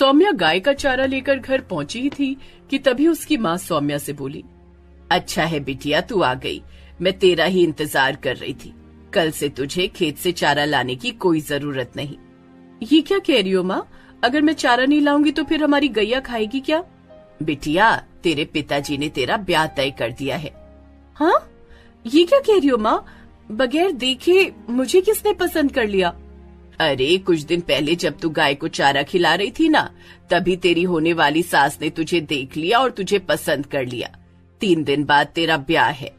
सौम्या गाय का चारा लेकर घर पहुंची ही थी कि तभी उसकी माँ सौम्या से बोली, अच्छा है बिटिया तू आ गई, मैं तेरा ही इंतजार कर रही थी। कल से तुझे खेत से चारा लाने की कोई जरूरत नहीं। ये क्या कह रही हो माँ? अगर मैं चारा नहीं लाऊंगी तो फिर हमारी गैया खाएगी क्या? बिटिया तेरे पिताजी ने तेरा ब्याह तय कर दिया है। हाँ, ये क्या कह रही हो माँ? बगैर देखे मुझे किसने पसंद कर लिया? अरे कुछ दिन पहले जब तू गाय को चारा खिला रही थी ना, तभी तेरी होने वाली सास ने तुझे देख लिया और तुझे पसंद कर लिया। 3 दिन बाद तेरा ब्याह है।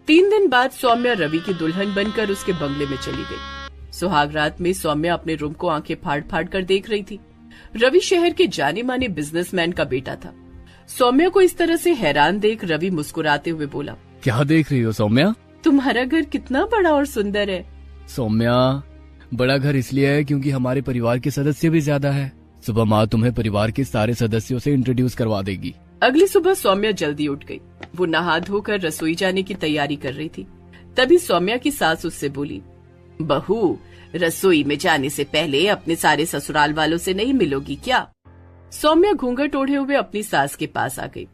3 दिन बाद सौम्या रवि की दुल्हन बनकर उसके बंगले में चली गई। सुहाग रात में सौम्या अपने रूम को आंखें फाड़ फाड़ कर देख रही थी। रवि शहर के जाने माने बिजनेसमैन का बेटा था। सौम्या को इस तरह से हैरान देख रवि मुस्कुराते हुए बोला, क्या देख रही हो सौम्या? तुम्हारा घर कितना बड़ा और सुंदर है। सौम्या, बड़ा घर इसलिए है क्योंकि हमारे परिवार के सदस्य भी ज्यादा है। सुबह माँ तुम्हें परिवार के सारे सदस्यों से इंट्रोड्यूस करवा देगी। अगली सुबह सौम्या जल्दी उठ गई। वो नहा धोकर रसोई जाने की तैयारी कर रही थी। तभी सौम्या की सास उससे बोली, बहू रसोई में जाने से पहले अपने सारे ससुराल वालों से नहीं मिलोगी क्या? सौम्या घूंघट ओढ़े हुए अपनी सास के पास आ गई।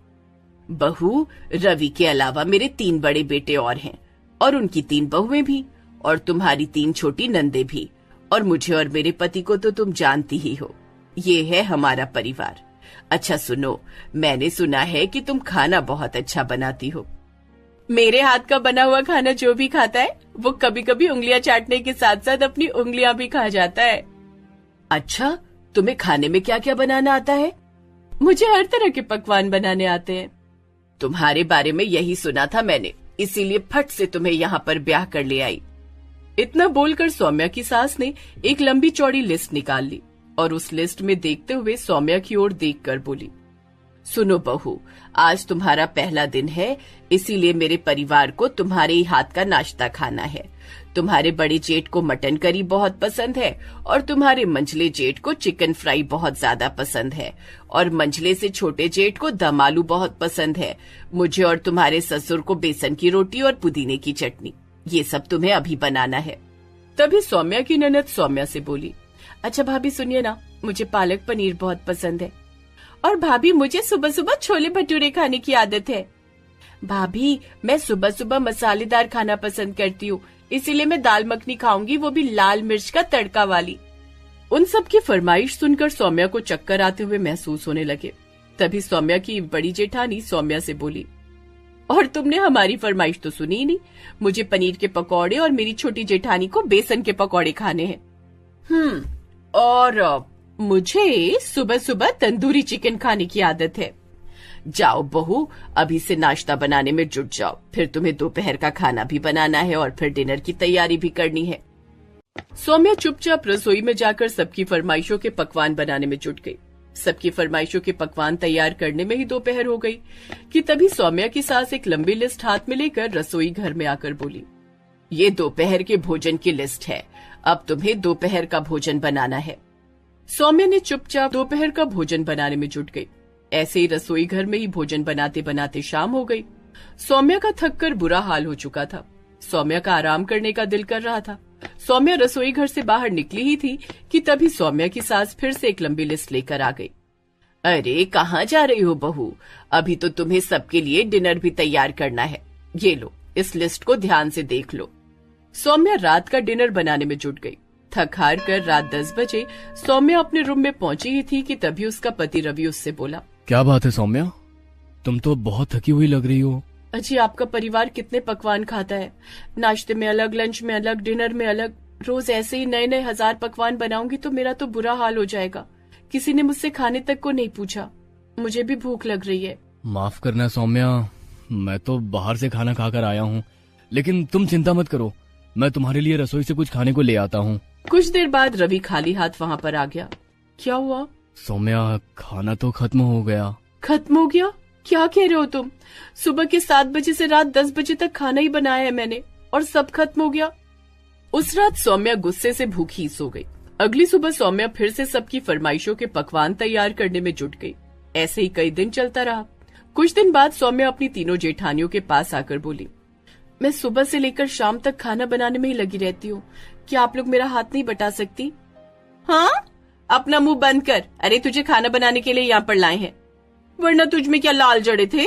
बहू, रवि के अलावा मेरे 3 बड़े बेटे और हैं, और उनकी 3 बहुएं भी, और तुम्हारी 3 छोटी नंदे भी, और मुझे और मेरे पति को तो तुम जानती ही हो। ये है हमारा परिवार। अच्छा सुनो, मैंने सुना है कि तुम खाना बहुत अच्छा बनाती हो। मेरे हाथ का बना हुआ खाना जो भी खाता है वो कभी कभी उंगलियां चाटने के साथ साथ अपनी उंगलियां भी खा जाता है। अच्छा, तुम्हें खाने में क्या क्या बनाना आता है? मुझे हर तरह के पकवान बनाने आते हैं। तुम्हारे बारे में यही सुना था मैंने, इसीलिए फट से तुम्हें यहाँ पर ब्याह कर ले आई। इतना बोलकर सौम्या की सास ने एक लंबी चौड़ी लिस्ट निकाल ली और उस लिस्ट में देखते हुए सौम्या की ओर देखकर बोली, सुनो बहू, आज तुम्हारा पहला दिन है, इसीलिए मेरे परिवार को तुम्हारे ही हाथ का नाश्ता खाना है। तुम्हारे बड़े जेठ को मटन करी बहुत पसंद है और तुम्हारे मंझले जेठ को चिकन फ्राई बहुत ज्यादा पसंद है, और मंझले से छोटे जेठ को दम आलू बहुत पसंद है। मुझे और तुम्हारे ससुर को बेसन की रोटी और पुदीने की चटनी, ये सब तुम्हें अभी बनाना है। तभी सौम्या की ननद सौम्या से बोली, अच्छा भाभी सुनिए ना, मुझे पालक पनीर बहुत पसंद है, और भाभी मुझे सुबह सुबह छोले भटूरे खाने की आदत है। भाभी मैं सुबह सुबह मसालेदार खाना पसंद करती हूँ, इसीलिए मैं दाल मखनी खाऊंगी, वो भी लाल मिर्च का तड़का वाली। उन सब की फरमाइश सुनकर सौम्या को चक्कर आते हुए महसूस होने लगे। तभी सौम्या की बड़ी जेठानी सौम्या से बोली, और तुमने हमारी फरमाइश तो सुनी ही नहीं, मुझे पनीर के पकौड़े और मेरी छोटी जेठानी को बेसन के पकौड़े खाने हैं। और मुझे सुबह सुबह तंदूरी चिकन खाने की आदत है। जाओ बहू, अभी से नाश्ता बनाने में जुट जाओ, फिर तुम्हें दोपहर का खाना भी बनाना है और फिर डिनर की तैयारी भी करनी है। सौम्या चुपचाप रसोई में जाकर सबकी फरमाइशों के पकवान बनाने में जुट गई। सबकी फरमाइशों के पकवान तैयार करने में ही दोपहर हो गई कि तभी सौम्या की सास एक लंबी लिस्ट हाथ में लेकर रसोई घर में आकर बोली, ये दोपहर के भोजन की लिस्ट है, अब तुम्हें दोपहर का भोजन बनाना है। सौम्या ने चुपचाप दोपहर का भोजन बनाने में जुट गई। ऐसे ही रसोई घर में ही भोजन बनाते बनाते शाम हो गई। सौम्या का थककर बुरा हाल हो चुका था। सौम्या का आराम करने का दिल कर रहा था। सौम्या रसोई घर से बाहर निकली ही थी कि तभी सौम्या की सास फिर से एक लंबी लिस्ट लेकर आ गई। अरे कहाँ जा रही हो बहू, अभी तो तुम्हें सबके लिए डिनर भी तैयार करना है। ये लो, इस लिस्ट को ध्यान से देख लो। सौम्या रात का डिनर बनाने में जुट गई। थक हार कर रात 10 बजे सौम्या अपने रूम में पहुंची ही थी कि तभी उसका पति रवि उससे बोला, क्या बात है सौम्या, तुम तो बहुत थकी हुई लग रही हो। अजी आपका परिवार कितने पकवान खाता है, नाश्ते में अलग, लंच में अलग, डिनर में अलग। रोज ऐसे ही नए नए 1000 पकवान बनाऊंगी तो मेरा तो बुरा हाल हो जाएगा। किसी ने मुझसे खाने तक को नहीं पूछा। मुझे भी भूख लग रही है। माफ करना सौम्या, मैं तो बाहर से खाना खाकर आया हूँ, लेकिन तुम चिंता मत करो, मैं तुम्हारे लिए रसोई से कुछ खाने को ले आता हूँ। कुछ देर बाद रवि खाली हाथ वहाँ पर आ गया। क्या हुआ? सौम्या, खाना तो खत्म हो गया। खत्म हो गया? क्या कह रहे हो तुम? सुबह के 7 बजे से रात 10 बजे तक खाना ही बनाया है मैंने, और सब खत्म हो गया। उस रात सौम्या गुस्से से भूखी सो गई। अगली सुबह सौम्या फिर से सबकी फरमाइशों के पकवान तैयार करने में जुट गई। ऐसे ही कई दिन चलता रहा। कुछ दिन बाद सौम्या अपनी तीनों जेठानियों के पास आकर बोली, मैं सुबह से लेकर शाम तक खाना बनाने में ही लगी रहती हूँ, क्या आप लोग मेरा हाथ नहीं बटा सकती? हाँ, अपना मुंह बंद कर। अरे तुझे खाना बनाने के लिए यहाँ पर लाए हैं, वरना तुझ में क्या लाल जड़े थे?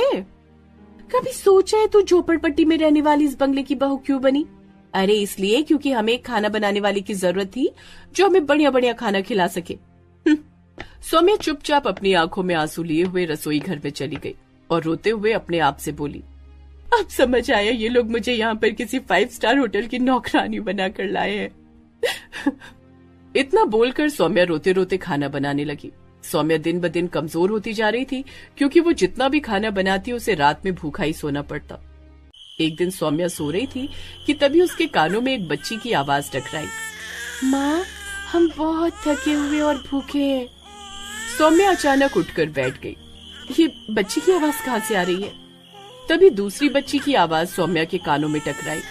कभी सोचा है तू झोपड़पट्टी में रहने वाली इस बंगले की बहू क्यों बनी? अरे इसलिए क्योंकि हमें एक खाना बनाने वाली की जरूरत थी जो हमें बढ़िया बढ़िया खाना खिला सके। सौम्या चुपचाप अपनी आंखों में आंसू लिए हुए रसोई घर में चली गई और रोते हुए अपने आप से बोली, अब समझ आया ये लोग मुझे यहाँ पर किसी 5 स्टार होटल की नौकरानी बनाकर लाए हैं। इतना बोलकर सौम्या रोते रोते खाना बनाने लगी। सौम्या दिन ब दिन कमजोर होती जा रही थी क्योंकि वो जितना भी खाना बनाती उसे रात में भूखा ही सोना पड़ता। एक दिन सौम्या सो रही थी कि तभी उसके कानों में एक बच्ची की आवाज टकराई, माँ हम बहुत थके हुए और भूखे हैं। सौम्या अचानक उठकर बैठ गई। ये बच्ची की आवाज कहाँ से आ रही है? तभी दूसरी बच्ची की आवाज सौम्या के कानों में टकराई,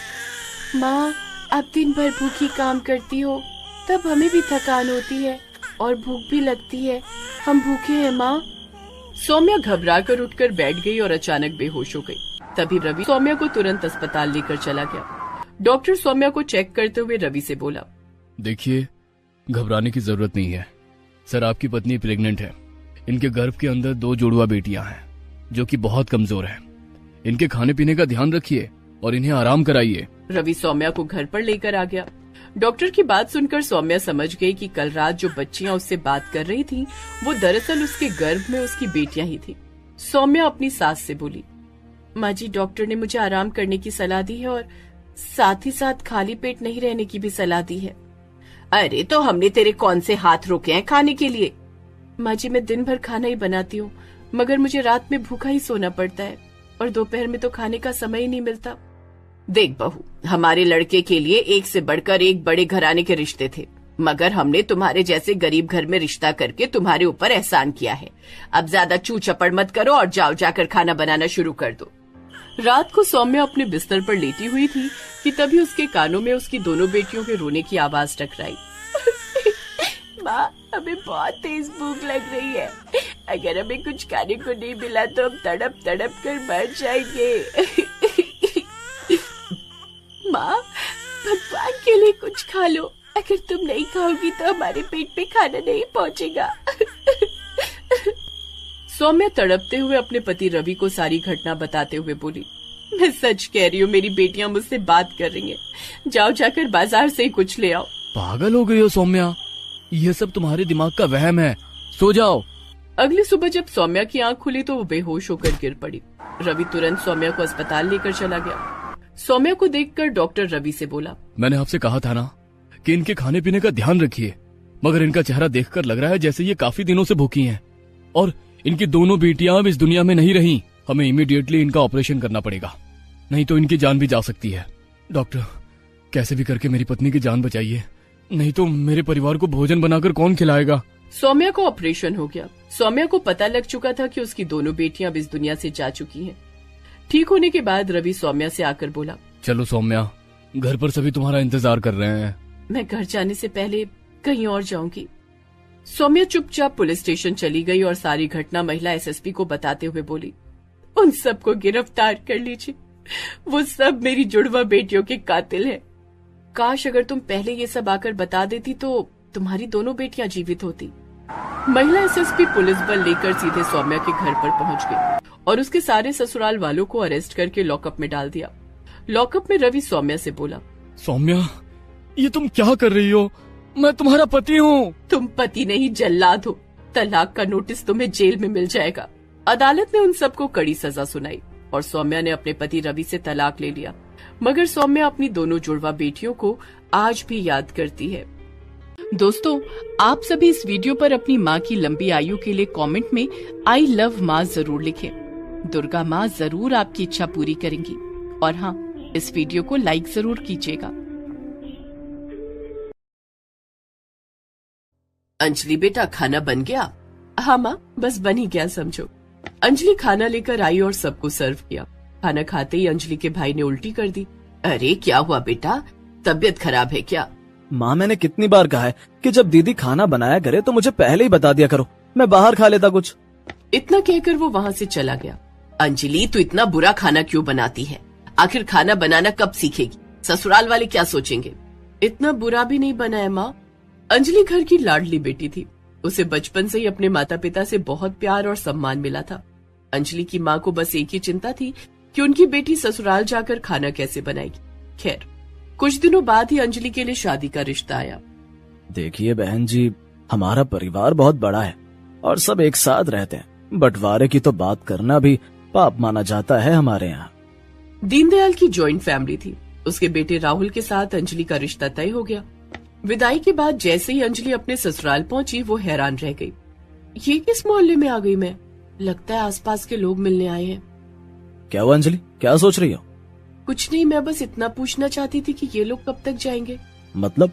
माँ आप दिन भर भूखी काम करती हो, तब हमें भी थकान होती है और भूख भी लगती है, हम भूखे हैं माँ। सौम्या घबरा कर उठकर बैठ गई और अचानक बेहोश हो गई। तभी रवि सौम्या को तुरंत अस्पताल लेकर चला गया। डॉक्टर सौम्या को चेक करते हुए रवि से बोला, देखिए घबराने की जरूरत नहीं है सर, आपकी पत्नी प्रेग्नेंट है। इनके गर्भ के अंदर 2 जुड़वा बेटियां हैं जो कि बहुत कमजोर हैं। इनके खाने पीने का ध्यान रखिए और इन्हें आराम कराइए। रवि सौम्या को घर पर लेकर आ गया। डॉक्टर की बात सुनकर सौम्या समझ गई कि कल रात जो बच्चियां उससे बात कर रही थीं, वो दरअसल उसके गर्भ में उसकी बेटियां ही थीं। सौम्या अपनी सास से बोली, माँ जी डॉक्टर ने मुझे आराम करने की सलाह दी है और साथ ही साथ खाली पेट नहीं रहने की भी सलाह दी है। अरे तो हमने तेरे कौन से हाथ रोके हैं खाने के लिए? माँ जी मैं दिन भर खाना ही बनाती हूँ, मगर मुझे रात में भूखा ही सोना पड़ता है और दोपहर में तो खाने का समय ही नहीं मिलता। देख बहू, हमारे लड़के के लिए एक से बढ़कर एक बड़े घराने के रिश्ते थे, मगर हमने तुम्हारे जैसे गरीब घर में रिश्ता करके तुम्हारे ऊपर एहसान किया है। अब ज्यादा चू चपड़ मत करो और जाओ जाकर खाना बनाना शुरू कर दो। रात को सौम्या अपने बिस्तर पर लेटी हुई थी कि तभी उसके कानों में उसकी दोनों बेटियों के रोने की आवाज टकराई। माँ हमें बहुत तेज भूख लग रही है, अगर हमें कुछ खाने को नहीं मिला तो हम तड़प तड़प कर मर जाएंगे। माँ भगवान के लिए कुछ खा लो, अगर तुम नहीं खाओगी तो हमारे पेट पे खाना नहीं पहुँचेगा। सौम्या तड़पते हुए अपने पति रवि को सारी घटना बताते हुए बोली, मैं सच कह रही हूँ, मेरी बेटियां मुझसे बात कर रही हैं, जाओ जाकर बाजार से ही कुछ ले आओ। पागल हो गई हो सौम्या, ये सब तुम्हारे दिमाग का वहम है, सो जाओ। अगली सुबह जब सौम्या की आंख खुली तो वो बेहोश होकर गिर पड़ी। रवि तुरंत सौम्या को अस्पताल लेकर चला गया। सौम्या को देखकर डॉक्टर रवि से बोला, मैंने आपसे कहा था ना कि इनके खाने पीने का ध्यान रखिए, मगर इनका चेहरा देखकर लग रहा है जैसे ये काफी दिनों से भूखी हैं और इनकी दोनों बेटियां अब इस दुनिया में नहीं रही। हमें इमीडिएटली इनका ऑपरेशन करना पड़ेगा, नहीं तो इनकी जान भी जा सकती है। डॉक्टर कैसे भी करके मेरी पत्नी की जान बचाइए, नहीं तो मेरे परिवार को भोजन बनाकर कौन खिलाएगा। सौम्या को ऑपरेशन हो गया। सौम्या को पता लग चुका था कि उसकी दोनों बेटियां अब इस दुनिया से जा चुकी हैं। ठीक होने के बाद रवि सौम्या से आकर बोला, चलो सौम्या, घर पर सभी तुम्हारा इंतजार कर रहे हैं। मैं घर जाने से पहले कहीं और जाऊंगी। सौम्या चुपचाप पुलिस स्टेशन चली गई और सारी घटना महिला एसएसपी को बताते हुए बोली, उन सबको गिरफ्तार कर लीजिए, वो सब मेरी जुड़वा बेटियों के कातिल हैं। काश अगर तुम पहले ये सब आकर बता देती तो तुम्हारी दोनों बेटियां जीवित होती। महिला एसएसपी पुलिस बल लेकर सीधे सौम्या के घर पर पहुंच गई और उसके सारे ससुराल वालों को अरेस्ट करके लॉकअप में डाल दिया। लॉकअप में रवि सौम्या से बोला, सौम्या ये तुम क्या कर रही हो? मैं तुम्हारा पति हूँ। तुम पति नहीं जल्लाद हो, तलाक का नोटिस तुम्हें जेल में मिल जाएगा। अदालत ने उन सबको कड़ी सजा सुनाई और सौम्या ने अपने पति रवि से तलाक ले लिया, मगर सौम्या अपनी दोनों जुड़वा बेटियों को आज भी याद करती है। दोस्तों, आप सभी इस वीडियो पर अपनी माँ की लंबी आयु के लिए कमेंट में आई लव माँ जरूर लिखें। दुर्गा माँ जरूर आपकी इच्छा पूरी करेंगी। और हाँ, इस वीडियो को लाइक जरूर कीजिएगा। अंजलि बेटा, खाना बन गया? हाँ माँ, बस बन ही गया समझो। अंजलि खाना लेकर आई और सबको सर्व किया। खाना खाते ही अंजलि के भाई ने उल्टी कर दी। अरे क्या हुआ बेटा, तबीयत खराब है क्या? माँ मैंने कितनी बार कहा है कि जब दीदी खाना बनाया करे तो मुझे पहले ही बता दिया करो, मैं बाहर खा लेता कुछ। इतना कहकर वो वहाँ से चला गया। अंजलि तू इतना बुरा खाना क्यों बनाती है? आखिर खाना बनाना कब सीखेगी? ससुराल वाले क्या सोचेंगे? इतना बुरा भी नहीं बना है माँ। अंजलि घर की लाडली बेटी थी, उसे बचपन से ही अपने माता पिता से बहुत प्यार और सम्मान मिला था। अंजलि की माँ को बस एक ही चिंता थी कि उनकी बेटी ससुराल जाकर खाना कैसे बनाएगी। खैर, कुछ दिनों बाद ही अंजलि के लिए शादी का रिश्ता आया। देखिए बहन जी, हमारा परिवार बहुत बड़ा है और सब एक साथ रहते हैं। बंटवारे की तो बात करना भी पाप माना जाता है हमारे यहाँ। दीनदयाल की जॉइंट फैमिली थी। उसके बेटे राहुल के साथ अंजलि का रिश्ता तय हो गया। विदाई के बाद जैसे ही अंजलि अपने ससुराल पहुंची, वो हैरान रह गई। ये किस मोहल्ले में आ गई मैं? लगता है आसपास के लोग मिलने आए हैं। क्या हुआ अंजलि, क्या सोच रही हो? कुछ नहीं, मैं बस इतना पूछना चाहती थी कि ये लोग कब तक जाएंगे। मतलब?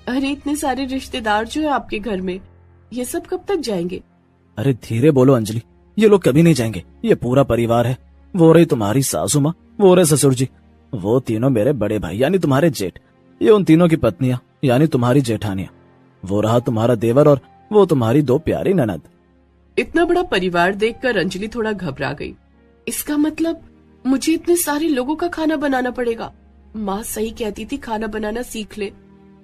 अरे इतने सारे रिश्तेदार जो है आपके घर में, ये सब कब तक जाएंगे? अरे धीरे बोलो अंजलि, ये लोग कभी नहीं जाएंगे। ये पूरा परिवार है। वो रही तुम्हारी सासू माँ, वो रहे ससुर जी, वो तीनों मेरे बड़े भाई यानी तुम्हारे जेठ, ये उन तीनों की पत्नियां यानी तुम्हारी जेठानियां, वो रहा तुम्हारा देवर और वो तुम्हारी 2 प्यारी ननद। इतना बड़ा परिवार देखकर अंजलि थोड़ा घबरा गई। इसका मतलब मुझे इतने सारे लोगों का खाना बनाना पड़ेगा। माँ सही कहती थी, खाना बनाना सीख ले।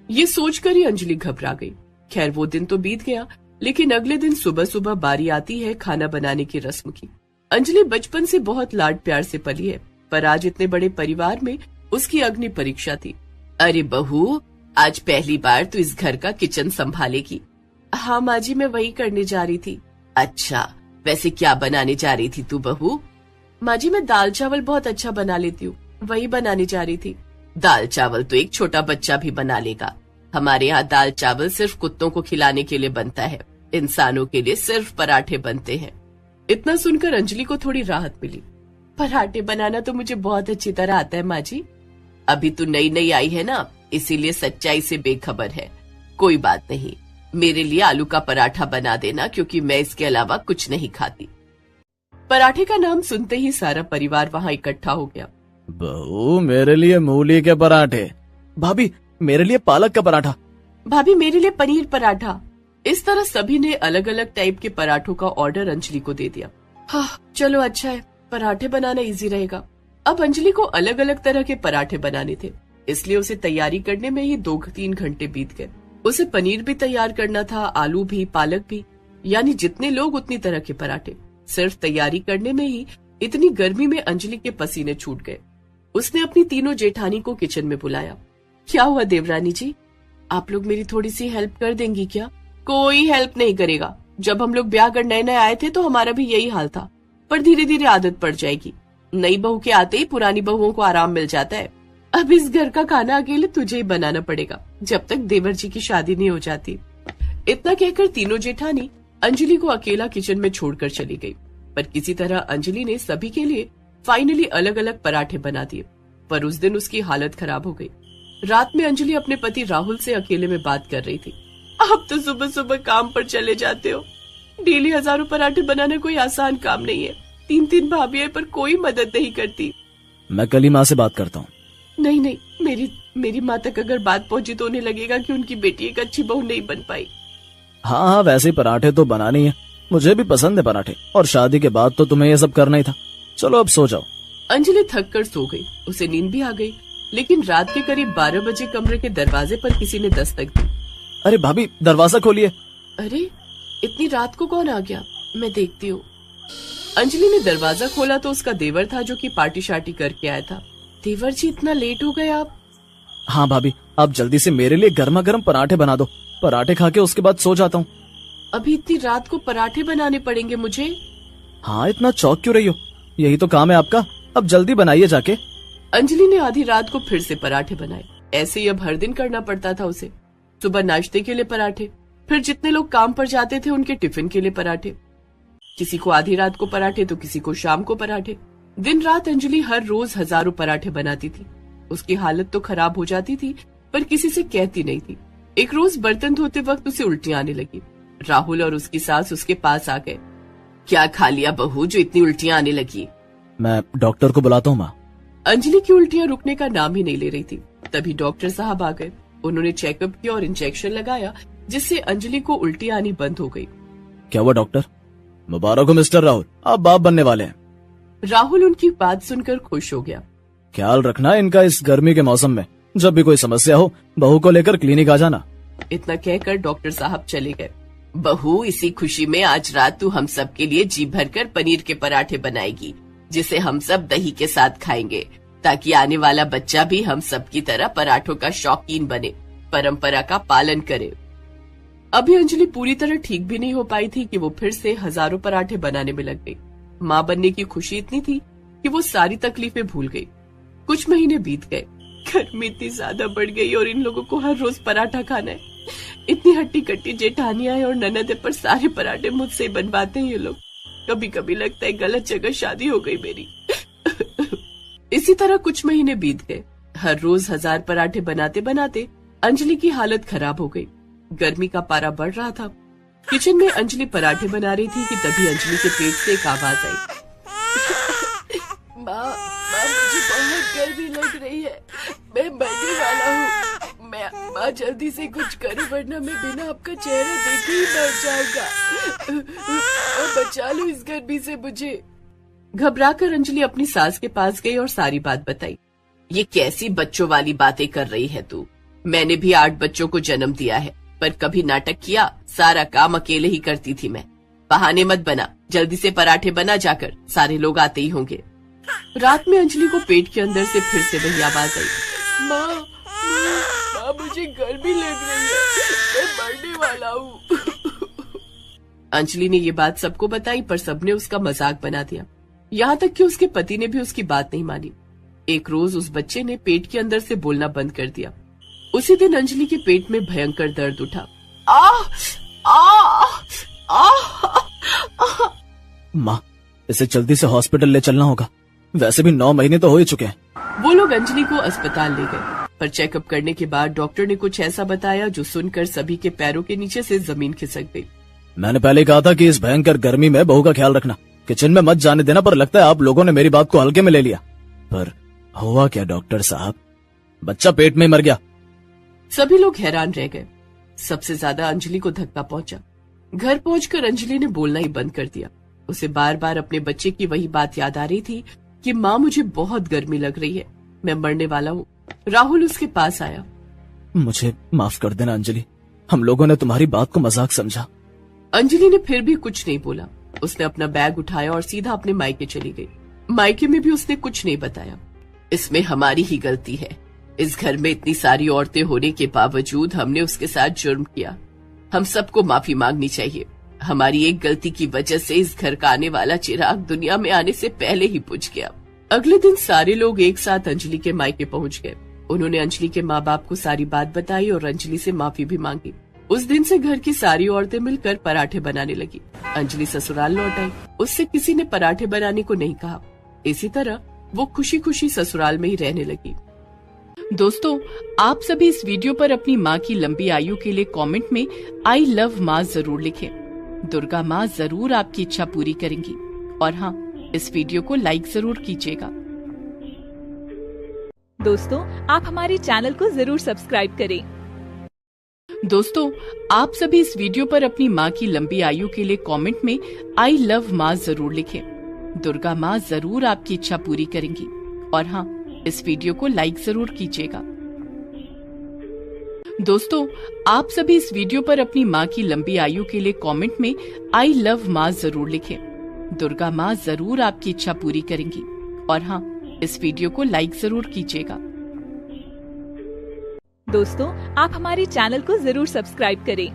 ये सोचकर ही अंजलि घबरा गई। खैर, वो दिन तो बीत गया, लेकिन अगले दिन सुबह सुबह बारी आती है खाना बनाने की रस्म की। अंजलि बचपन से बहुत लाड प्यार से पली है, पर आज इतने बड़े परिवार में उसकी अग्नि परीक्षा थी। अरे बहू, आज पहली बार तू इस घर का किचन संभालेगी। हाँ माँ जी, मैं वही करने जा रही थी। अच्छा, वैसे क्या बनाने जा रही थी तू बहू? माँ जी, मैं दाल चावल बहुत अच्छा बना लेती हूँ, वही बनाने जा रही थी। दाल चावल तो एक छोटा बच्चा भी बना लेगा। हमारे यहाँ दाल चावल सिर्फ कुत्तों को खिलाने के लिए बनता है, इंसानों के लिए सिर्फ पराठे बनते हैं। इतना सुनकर अंजलि को थोड़ी राहत मिली। पराठे बनाना तो मुझे बहुत अच्छी तरह आता है माँ जी। अभी तू नई नई आई है ना, इसीलिए सच्चाई से बेखबर है। कोई बात नहीं, मेरे लिए आलू का पराठा बना देना, क्योंकि मैं इसके अलावा कुछ नहीं खाती। पराठे का नाम सुनते ही सारा परिवार वहाँ इकट्ठा हो गया। बहू, मेरे लिए मूली के पराठे। भाभी, मेरे लिए पालक का पराठा। भाभी, मेरे लिए पनीर पराठा। इस तरह सभी ने अलग अलग टाइप के पराठों का ऑर्डर अंजलि को दे दिया। हाँ चलो, अच्छा है, पराठे बनाना इजी रहेगा। अब अंजलि को अलग अलग तरह के पराठे बनाने थे, इसलिए उसे तैयारी करने में ही 2-3 घंटे बीत गए। उसे पनीर भी तैयार करना था, आलू भी, पालक भी, यानी जितने लोग उतनी तरह के पराठे। सिर्फ तैयारी करने में ही इतनी गर्मी में अंजलि के पसीने छूट गए। उसने अपनी तीनों जेठानी को किचन में बुलाया। क्या हुआ देवरानी जी, आप लोग मेरी थोड़ी सी हेल्प कर देंगी क्या? कोई हेल्प नहीं करेगा। जब हम लोग ब्याह कर नए नए आए थे तो हमारा भी यही हाल था, पर धीरे धीरे आदत पड़ जाएगी। नई बहू के आते ही पुरानी बहुओं को आराम मिल जाता है। अब इस घर का खाना अकेले तुझे ही बनाना पड़ेगा, जब तक देवर जी की शादी नहीं हो जाती। इतना कहकर तीनों जेठानी अंजलि को अकेला किचन में छोड़कर चली गई। पर किसी तरह अंजलि ने सभी के लिए फाइनली अलग अलग पराठे बना दिए। पर उस दिन उसकी हालत खराब हो गई। रात में अंजलि अपने पति राहुल से अकेले में बात कर रही थी। आप तो सुबह सुबह काम पर चले जाते हो। डेली हजारों पराठे बनाना कोई आसान काम नहीं है। 3-3 भाभियां पर कोई मदद नहीं करती। मैं कल ही माँ से बात करता हूँ। नहीं नहीं, मेरी माँ तक अगर बात पहुंची तो उन्हें लगेगा कि उनकी बेटी एक अच्छी बहू नहीं बन पाई। हाँ, वैसे पराठे तो बनानी है, मुझे भी पसंद है पराठे, और शादी के बाद तो तुम्हें ये सब करना ही था। चलो अब सो जाओ। अंजलि थक कर सो गई। उसे नींद भी आ गई, लेकिन रात के करीब 12 बजे कमरे के दरवाजे पर किसी ने दस्तक दी। अरे भाभी, दरवाजा खोलिए। अरे इतनी रात को कौन आ गया, मैं देखती हूँ। अंजलि ने दरवाजा खोला तो उसका देवर था, जो कि पार्टी शार्टी करके आया था। देवर जी, इतना लेट हो गए आप? हाँ भाभी, आप जल्दी से मेरे लिए गर्मा गर्म पराठे बना दो। पराठे खा के उसके बाद सो जाता हूँ। अभी इतनी रात को पराठे बनाने पड़ेंगे मुझे? हाँ, इतना चौक क्यों रही हो? यही तो काम है आपका, अब जल्दी बनाइए जाके। अंजलि ने आधी रात को फिर से पराठे बनाए। ऐसे ही अब हर दिन करना पड़ता था उसे। सुबह नाश्ते के लिए पराठे, फिर जितने लोग काम पर जाते थे उनके टिफिन के लिए पराठे। किसी को आधी रात को पराठे तो किसी को शाम को पराठे। दिन रात अंजलि हर रोज हजारों पराठे बनाती थी। उसकी हालत तो खराब हो जाती थी, पर किसी से कहती नहीं थी। एक रोज बर्तन धोते वक्त उसे उल्टियां आने लगी। राहुल और उसकी सास उसके पास आ गए। क्या खा लिया बहू जो इतनी उल्टियां आने लगी? मैं डॉक्टर को बुलाता हूँ माँ। अंजलि की उल्टियां रुकने का नाम ही नहीं ले रही थी। तभी डॉक्टर साहब आ गए। उन्होंने चेकअप किया और इंजेक्शन लगाया, जिससे अंजलि को उल्टी आनी बंद हो गई। क्या हुआ डॉक्टर? मुबारक हो मिस्टर राहुल, आप बाप बनने वाले हैं। राहुल उनकी बात सुनकर खुश हो गया। ख्याल रखना इनका इस गर्मी के मौसम में। जब भी कोई समस्या हो, बहू को लेकर क्लिनिक आ जाना। इतना कहकर डॉक्टर साहब चले गए। बहू, इसी खुशी में आज रात तू हम सब के लिए जी भरकर पनीर के पराठे बनाएगी, जिसे हम सब दही के साथ खाएंगे, ताकि आने वाला बच्चा भी हम सब की तरह पराठों का शौकीन बने, परंपरा का पालन करे। अभी अंजलि पूरी तरह ठीक भी नहीं हो पाई थी कि वो फिर से हजारों पराठे बनाने में लग गई। माँ बनने की खुशी इतनी थी कि वो सारी तकलीफें भूल गई। कुछ महीने बीत गए, गर्मी इतनी ज्यादा बढ़ गई और इन लोगों को हर रोज पराठा खाना है। इतनी हट्टी कट्टी जेठानियां और ननद पर सारे पराठे मुझसे ही बनवाते हैं ये लोग। कभी कभी लगता है गलत जगह शादी हो गई मेरी। इसी तरह कुछ महीने बीत गए। हर रोज 1000 पराठे बनाते बनाते अंजलि की हालत खराब हो गई। गर्मी का पारा बढ़ रहा था। किचन में अंजलि पराठे बना रही थी कि तभी अंजलि के पेट से एक आवाज आई। माँ, मुझे बहुत गर्मी लग रही है, मैं मरने वाला हूँ। माँ जल्दी से कुछ करो, वरना मैं बिना आपका चेहरा देखे ही मर जाऊंगा। और बचा लो इस गर्मी से मुझे। घबराकर अंजलि अपनी सास के पास गई और सारी बात बताई। ये कैसी बच्चों वाली बातें कर रही है तू? मैंने भी 8 बच्चों को जन्म दिया है, पर कभी नाटक किया? सारा काम अकेले ही करती थी मैं। बहाने मत बना, जल्दी से पराठे बना जाकर, सारे लोग आते ही होंगे। रात में अंजलि को पेट के अंदर से फिर से वही आवाज आई। माँ, मुझे गर्मी लग रही है, मैं मरने वाला हूँ। अंजलि ने ये बात सबको बताई, पर सबने उसका मजाक बना दिया। यहाँ तक कि उसके पति ने भी उसकी बात नहीं मानी। एक रोज उस बच्चे ने पेट के अंदर से बोलना बंद कर दिया। उसी दिन अंजलि के पेट में भयंकर दर्द उठा। माँ, इसे जल्दी से हॉस्पिटल ले चलना होगा, वैसे भी 9 महीने तो हो ही चुके हैं। वो लोग अंजलि को अस्पताल ले गए, पर चेकअप करने के बाद डॉक्टर ने कुछ ऐसा बताया जो सुनकर सभी के पैरों के नीचे से जमीन खिसक गई। मैंने पहले कहा था कि इस भयंकर गर्मी में बहू का ख्याल रखना, किचन में मत जाने देना, पर लगता है आप लोगों ने मेरी बात को हल्के में ले लिया। पर हुआ क्या डॉक्टर साहब? बच्चा पेट में मर गया। सभी लोग हैरान रह गए। सबसे ज्यादा अंजलि को धक्का पहुंचा। घर पहुंचकर अंजलि ने बोलना ही बंद कर दिया। उसे बार बार अपने बच्चे की वही बात याद आ रही थी कि माँ, मुझे बहुत गर्मी लग रही है, मैं मरने वाला हूँ। राहुल उसके पास आया। मुझे माफ कर देना अंजलि, हम लोगों ने तुम्हारी बात को मजाक समझा। अंजलि ने फिर भी कुछ नहीं बोला। उसने अपना बैग उठाया और सीधा अपने मायके चली गई। मायके में भी उसने कुछ नहीं बताया। इसमें हमारी ही गलती है। इस घर में इतनी सारी औरतें होने के बावजूद हमने उसके साथ जुर्म किया। हम सबको माफी मांगनी चाहिए। हमारी एक गलती की वजह से इस घर का आने वाला चिराग दुनिया में आने से पहले ही बुझ गया। अगले दिन सारे लोग एक साथ अंजलि के मायके पहुंच गए। उन्होंने अंजलि के माँ बाप को सारी बात बताई और अंजलि से माफी भी मांगी। उस दिन से घर की सारी औरतें मिलकर पराठे बनाने लगी। अंजलि ससुराल लौट आई। उससे किसी ने पराठे बनाने को नहीं कहा। इसी तरह वो खुशी खुशी ससुराल में ही रहने लगी। दोस्तों, आप सभी इस वीडियो पर अपनी माँ की लंबी आयु के लिए कमेंट में आई लव माँ जरूर लिखें। दुर्गा माँ जरूर आपकी इच्छा पूरी करेंगी। और हाँ, इस वीडियो को लाइक जरूर कीजिएगा। दोस्तों, आप हमारे चैनल को जरूर सब्सक्राइब करें। दोस्तों, आप सभी इस वीडियो पर अपनी माँ की लंबी आयु के लिए कमेंट में आई लव माँ जरूर लिखें। दुर्गा माँ जरूर आपकी इच्छा पूरी करेंगी। और हाँ, इस वीडियो को लाइक जरूर कीजिएगा। दोस्तों, आप सभी इस वीडियो पर अपनी माँ की लंबी आयु के लिए कमेंट में आई लव माँ जरूर लिखें। दुर्गा माँ जरूर आपकी इच्छा पूरी करेंगी। और हाँ, इस वीडियो को लाइक जरूर कीजिएगा। दोस्तों, आप हमारे चैनल को जरूर सब्सक्राइब करें।